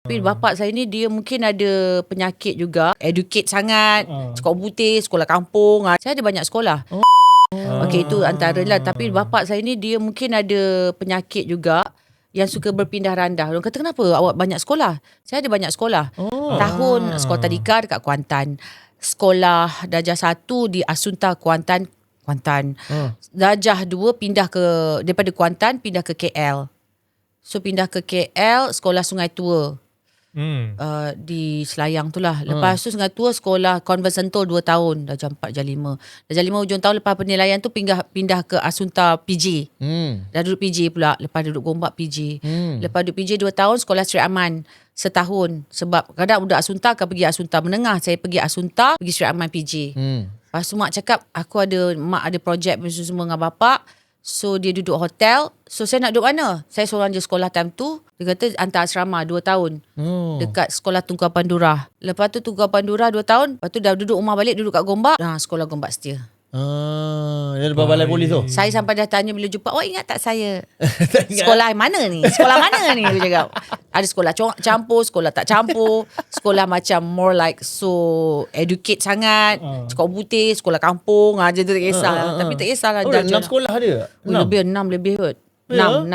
Tapi bapak saya ni dia mungkin ada penyakit juga. Educate sangat. Sekolah putih, sekolah kampung. Saya ada banyak sekolah. Okey, itu antara lah. Tapi bapak saya ni dia mungkin ada penyakit juga. Yang suka berpindah randah. Orang kata, kenapa awak banyak sekolah? Saya ada banyak sekolah. Tahun sekolah tadika dekat Kuantan. Sekolah darjah 1 di Asunta Kuantan. Darjah 2 pindah ke, daripada Kuantan pindah ke KL. So pindah ke KL, sekolah Sungai Tua. Di Selayang tu lah. Lepas tu Sungai Tua sekolah Convent Sentul 2 tahun. Darjah 4, darjah 5. Darjah 5 hujung tahun lepas penilaian tu pindah ke Asunta PJ. Dah duduk PJ pula. Lepas duduk Gombak PJ. Lepas duduk PJ 2 tahun, sekolah Sri Aman setahun. Sebab kadang budak Asunta akan pergi Asunta menengah. Saya pergi Asunta, pergi Sri Aman PJ. Lepas tu mak cakap, mak ada projek semua dengan bapak. So dia duduk hotel. So saya nak duduk mana? Saya seorang je sekolah time tu. Dia kata hantar asrama 2 tahun. Dekat sekolah Tunku Pandura. Lepas tu Tunku Pandura 2 tahun. Lepas tu dah duduk rumah balik, duduk kat Gombak. Sekolah Gombak setia. Dia lepas balai polis tu. Saya sampai dah tanya bila jumpa, awak ingat tak saya? Sekolah mana ni? Sekolah mana ni? Dia cakap. Ada sekolah campur, sekolah tak campur. Sekolah macam more like so educate sangat. Sekolah putih, sekolah kampung. Je tu tak kisah. Tapi tak kisahlah. 6 sekolah dia? Lebih 6 lebih kot. 6